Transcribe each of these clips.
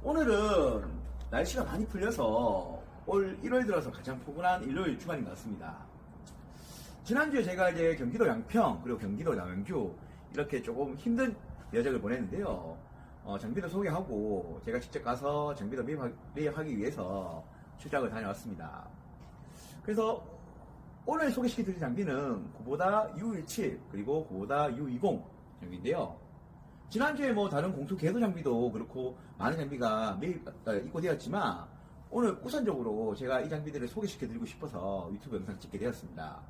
오늘은 날씨가 많이 풀려서 올 1월 들어서 가장 포근한 일요일 주간인 것 같습니다. 지난주에 제가 이제 경기도 양평 그리고 경기도 남양주 이렇게 조금 힘든 여정을 보냈는데요. 장비도 소개하고 제가 직접 가서 장비도 매입하기 위해서 출장을 다녀왔습니다. 그래서 오늘 소개시켜드릴 장비는 쿠보다 U17 그리고 쿠보다 U20 장비인데요. 지난주에 뭐 다른 공투 궤도 장비도 그렇고 많은 장비가 입고되었지만 오늘 우선적으로 제가 이 장비들을 소개시켜드리고 싶어서 유튜브 영상 찍게 되었습니다.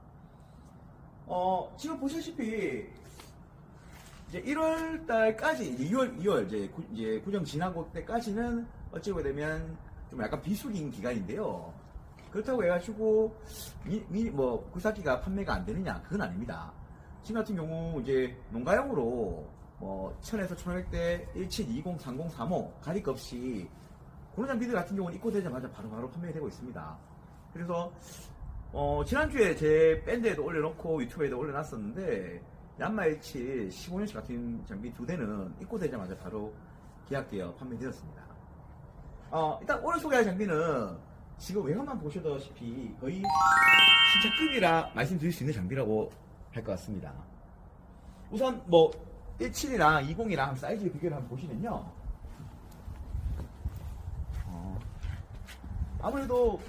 지금 보시다시피 이제 1월 달까지 2월 이제 구정 지나고 때까지는 어찌 보면 좀 약간 비수기인 기간인데요. 그렇다고 해가지고 뭐 굴삭기가 판매가 안 되느냐 그건 아닙니다. 지금 같은 경우 이제 농가용으로 뭐 1000에서 1500대 17, 20, 30, 35 가릴 것 없이 그런 장비들 같은 경우는 입고되자마자 바로 판매되고 있습니다. 그래서 지난주에 제 밴드에도 올려놓고 유튜브에도 올려놨었는데 얀마 17 15년치 같은 장비 두 대는 입고되자마자 바로 계약되어 판매되었습니다. 일단 오늘 소개할 장비는 지금 외관만 보셔다시피 거의 신차급이라 말씀드릴 수 있는 장비라고 할 것 같습니다. 우선 뭐 17이랑 20이랑 사이즈 비교를 한번 보시면요. 아무래도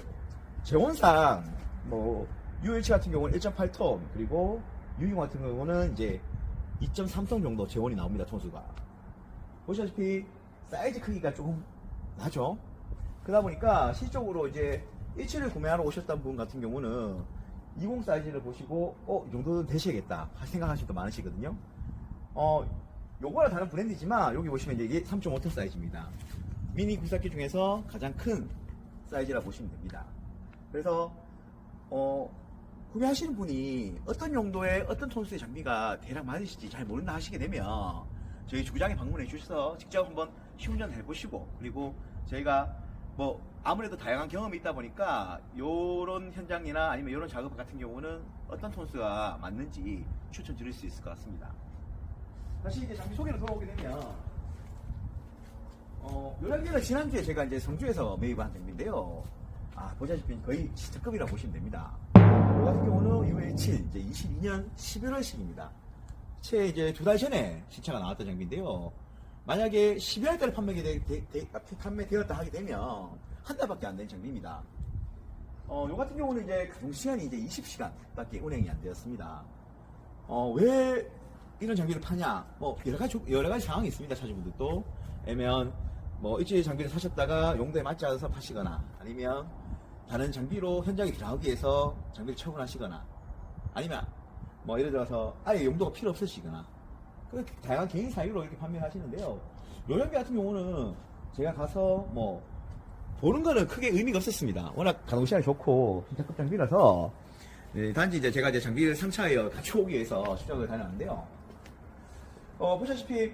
재원상 뭐 U17 같은 경우는 1.8톤 그리고 U20 같은 경우는 이제 2.3톤 정도 재원이 나옵니다. 톤수가 보시다시피 사이즈 크기가 조금 나죠. 그러다 보니까 실적으로 이제 17을 구매하러 오셨던 분 같은 경우는 20 사이즈를 보시고 이 정도는 되셔야겠다 생각하시는 분 많으시거든요. 요거랑 다른 브랜드지만 여기 보시면 이게 3.5톤 사이즈입니다. 미니 굴삭기 중에서 가장 큰 사이즈라 보시면 됩니다. 그래서 구매하시는 분이 어떤 용도의 어떤 톤수의 장비가 대략 맞으실지 잘 모른다 하시게 되면 저희 주구장에 방문해 주셔서 직접 한번 시운전 해보시고 그리고 저희가 뭐 아무래도 다양한 경험이 있다 보니까 요런 현장이나 아니면 요런 작업 같은 경우는 어떤 톤수가 맞는지 추천드릴 수 있을 것 같습니다. 다시 이제 장비 소개로 돌아오게 되면 요 장비는 지난주에 제가 이제 성주에서 매입한 장비인데요. 보시다시피 거의 시차급이라고 보시면 됩니다. 이 같은 경우는 U17 이제 22년 11월식입니다. 채 이제 2달 전에 신차가 나왔던 장비인데요. 만약에 12월 달에 판매되었다 하게 되면 한 달밖에 안 된 장비입니다. 요 같은 경우는 이제 가동 시간이 이제 20시간밖에 운행이 안 되었습니다. 왜 이런 장비를 파냐? 뭐 여러 가지 상황이 있습니다. 차주분들도 아니면 뭐 일주일 장비를 사셨다가 용도에 맞지 않아서 파시거나 아니면 다른 장비로 현장에 들어가기 위해서 장비를 처분하시거나 아니면 뭐 예를 들어서 아예 용도가 필요 없으시거나 다양한 개인 사유로 이렇게 판매하시는데요. 요 장비 같은 경우는 제가 가서 뭐 보는 거는 크게 의미가 없었습니다. 워낙 가동 시간이 좋고 신차급 장비라서 단지 이제 제가 이제 장비를 상차하여 같이 오기 위해서 출장을 다녔는데요. 보시다시피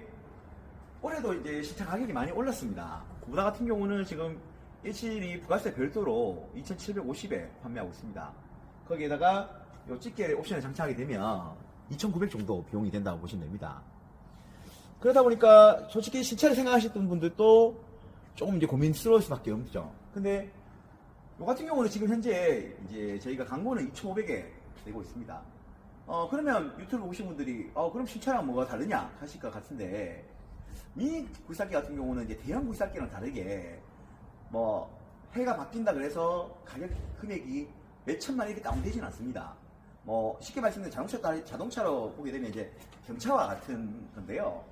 올해도 이제 신차 가격이 많이 올랐습니다. 구보다 같은 경우는 지금 17이 부가세 별도로 2,750에 판매하고 있습니다. 거기에다가 요 집게 옵션을 장착하게 되면 2,900 정도 비용이 된다고 보시면 됩니다. 그러다 보니까 솔직히 신차를 생각하셨던 분들도 조금 이제 고민스러울 수밖에 없죠. 근데 요 같은 경우는 지금 현재 이제 저희가 광고는 2,500에 되고 있습니다. 그러면 유튜브 보신 분들이 그럼 신차랑 뭐가 다르냐 하실 것 같은데 미니 굴삭기 같은 경우는 이제 대형 굴삭기랑 다르게 뭐 해가 바뀐다 그래서 가격 금액이 몇 천만 이렇게 다운되진 않습니다. 뭐 쉽게 말씀드리면 자동차로 보게 되면 이제 경차와 같은 건데요.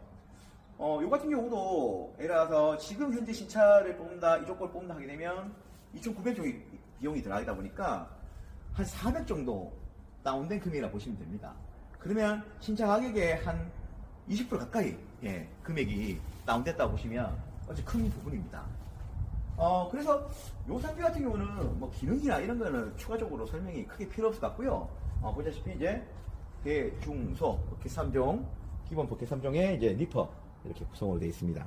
요 같은 경우도 예를 들어서 지금 현재 신차를 뽑는다 이쪽 걸 뽑는다 하게 되면 2,900 정도 비용이 들어가다 보니까 한 400 정도 다운된 금액이라 보시면 됩니다. 그러면 신차 가격의 한 20% 가까이 금액이 다운됐다고 보시면 어째 큰 부분입니다. 그래서 요 장비 같은 경우는 뭐 기능이나 이런 거는 추가적으로 설명이 크게 필요 없을 것 같고요. 보시다시피 이제 대중소 포켓 3종 기본 포켓 3종에 이제 니퍼 이렇게 구성으로 되어 있습니다.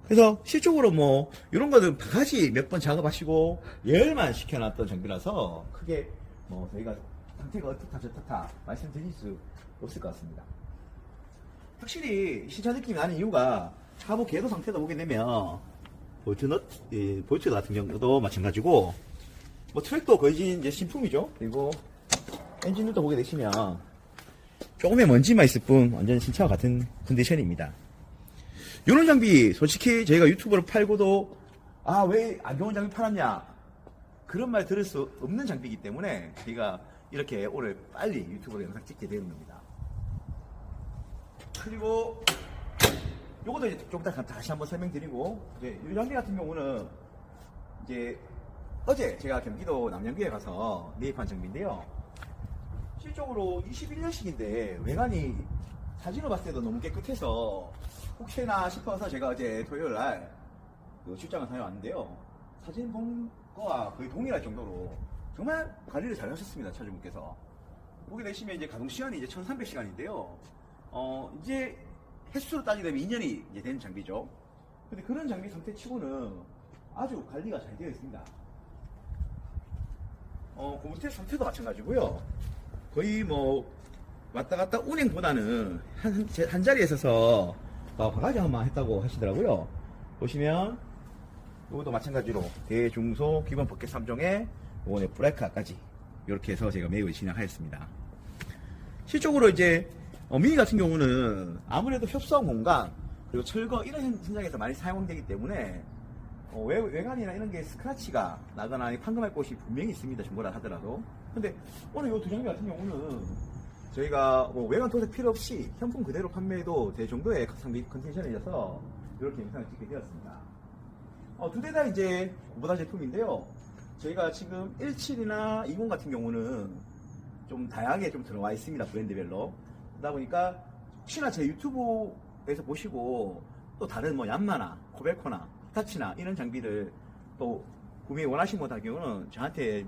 그래서 실적으로 뭐 이런 거는 바가지 몇 번 작업하시고 예열만 시켜놨던 장비라서 크게 뭐 저희가 상태가 어떻다 저렇다 말씀드릴 수 없을 것 같습니다. 확실히 신차 느낌이 나는 이유가 하부 궤도 상태도 보게 되면 볼트 같은 경우도 마찬가지고, 뭐 트랙도 거의 이제 신품이죠. 그리고 엔진도 보게 되시면 조금의 먼지만 있을 뿐 완전 신차와 같은 컨디션입니다. 이런 장비 솔직히 저희가 유튜브를 팔고도 왜 안 좋은 장비 팔았냐 그런 말 들을 수 없는 장비이기 때문에 저희가 이렇게 올해 빨리 유튜브로 영상 찍게 되는 겁니다. 그리고 요것도 이제 좀 이따 다시 한번 설명드리고, 이제 이 장비 같은 경우는 이제 어제 제가 경기도 남양주에 가서 매입한 장비인데요. 실적으로 21년식인데 외관이 사진으로 봤을 때도 너무 깨끗해서 혹시나 싶어서 제가 어제 토요일 날 출장을 다녀왔는데요. 사진 본 거와 거의 동일할 정도로 정말 관리를 잘 하셨습니다. 차주분께서. 보게 되시면 이제 가동 시간이 이제 1300시간인데요. 이제 횟수로 따지게 되면 2년이 이제 된 장비죠. 근데 그런 장비 상태 치고는 아주 관리가 잘 되어 있습니다. 고무태 상태도 마찬가지고요. 거의 뭐 왔다 갔다 운행보다는 한 자리에 서서 바가지만 했다고 하시더라고요. 보시면 이것도 마찬가지로 대중소 기본 버켓 3종에 이번에 브레이크까지 이렇게 해서 제가 매입을 진행하였습니다. 실적으로 이제 미니 같은 경우는 아무래도 협소한 공간 그리고 철거 이런 현장에서 많이 사용되기 때문에 외관이나 이런 게 스크래치가 나거나 판금할 곳이 분명히 있습니다. 중고라 하더라도. 근데 오늘 이 두 장비 같은 경우는 저희가 외관 도색 필요 없이 현품 그대로 판매해도 될 정도의 상비 컨디션이어서 이렇게 영상을 찍게 되었습니다. 두 대 다 이제 고보다 제품인데요. 저희가 지금 17이나 20 같은 경우는 좀 다양하게 좀 들어와 있습니다. 브랜드별로. 그러다 보니까 혹시나 제 유튜브에서 보시고 또 다른 뭐 얀마나 코벨코나 히타치나 이런 장비를 또 구매 원하신 분 같은 경우는 저한테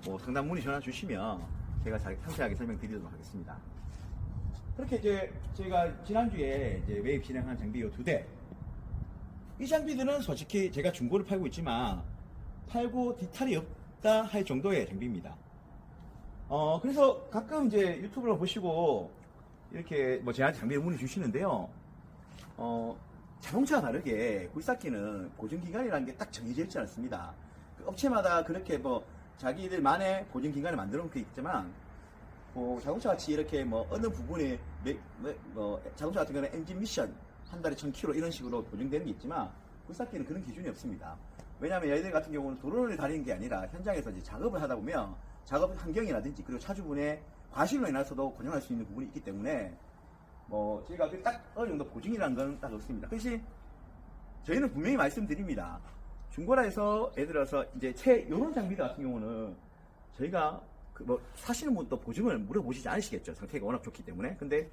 뭐 상담 문의 전화 주시면 제가 상세하게 설명드리도록 하겠습니다. 그렇게 이제 저희가 지난주에 이제 매입 진행한 장비 이 두 대. 이 장비들은 솔직히 제가 중고를 팔고 있지만 팔고 디탈이 없다 할 정도의 장비입니다. 그래서 가끔 이제 유튜브를 보시고 이렇게 뭐 저한테 장비를 문의 주시는데요. 자동차와 다르게 굴삭기는 보증기간이라는 게 딱 정해져 있지 않습니다. 그 업체마다 그렇게 뭐 자기들만의 보증기간을 만들어 놓고 있지만, 자동차 같이 이렇게 뭐 어느 부분에, 자동차 같은 경우는 엔진 미션 한 달에 1000km 이런 식으로 보증되는 게 있지만, 굴삭기는 그런 기준이 없습니다. 왜냐하면 얘들 같은 경우는 도로를 다니는 게 아니라 현장에서 이제 작업을 하다 보면 작업 환경이라든지 그리고 차주분의 과실로 인해서도 고장날 수 있는 부분이 있기 때문에 저희가 딱 어느 정도 보증이라는 건 딱 없습니다. 그것이 저희는 분명히 말씀드립니다. 중고라에서 예를 들어서 이제 이런 장비들 같은 경우는 저희가 사시는 분도 보증을 물어보시지 않으시겠죠. 상태가 워낙 좋기 때문에. 근데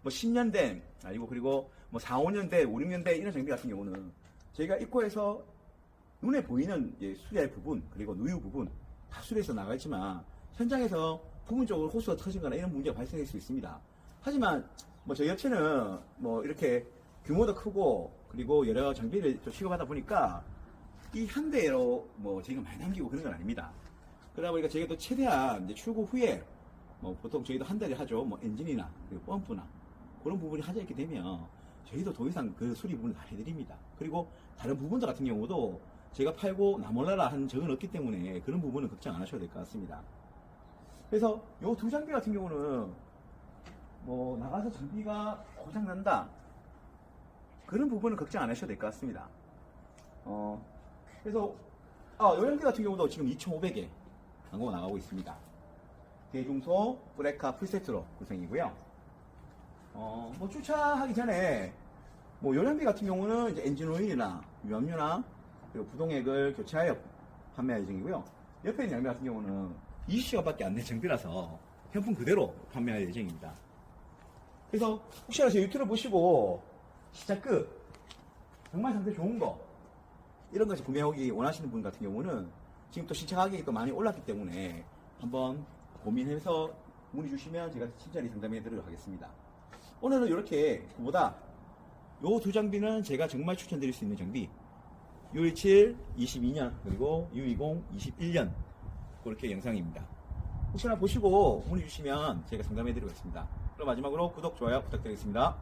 10년 된, 그리고 4, 5년 된, 5, 6년 된 이런 장비 같은 경우는 저희가 입고해서 눈에 보이는 수리할 부분, 그리고 누유 부분 다 수리해서 나가있지만 현장에서 부분적으로 호스가 터진거나 이런 문제가 발생할 수 있습니다. 하지만 저희 업체는 이렇게 규모도 크고 그리고 여러 장비를 좀 취급하다 보니까 이 한 대로 저희가 많이 남기고 그런 건 아닙니다. 그러다 보니까 저희가 또 최대한 이제 출고 후에 보통 저희도 한 달에 하죠. 엔진이나 그리고 펌프나 그런 부분이 하자 있게 되면 저희도 더 이상 그 수리 부분을 다 해드립니다. 그리고 다른 부분들 같은 경우도 제가 팔고 나 몰라라 하는 적은 없기 때문에 그런 부분은 걱정 안 하셔도 될 것 같습니다. 그래서 이 두 장비 같은 경우는 나가서 장비가 고장난다 그런 부분은 걱정 안 하셔도 될 것 같습니다. 그래서 이 장비 같은 경우도 지금 2,500에 광고가 나가고 있습니다. 대중소 브레카 풀세트로 구성이고요. 주차하기 전에 이 장비 같은 경우는 이제 엔진 오일이나 유압유나 그리고 부동액을 교체하여 판매할 예정이고요. 옆에 있는 장비 같은 경우는 20시간밖에 안 된 장비라서 현품 그대로 판매할 예정입니다. 그래서 혹시나 제 유튜브를 보시고 시작급 정말 상태 좋은 거 이런 것을 구매하기 원하시는 분 같은 경우는 지금 또 신차 가격이 또 많이 올랐기 때문에 한번 고민해서 문의 주시면 제가 친절히 상담해 드리도록 하겠습니다. 오늘은 이렇게 보다 요 두 장비는 제가 정말 추천드릴 수 있는 장비 U17 22년 그리고 U20 21년 그렇게 영상입니다. 혹시나 보시고 문의 주시면 제가 상담해 드리겠습니다. 그럼 마지막으로 구독, 좋아요 부탁드리겠습니다.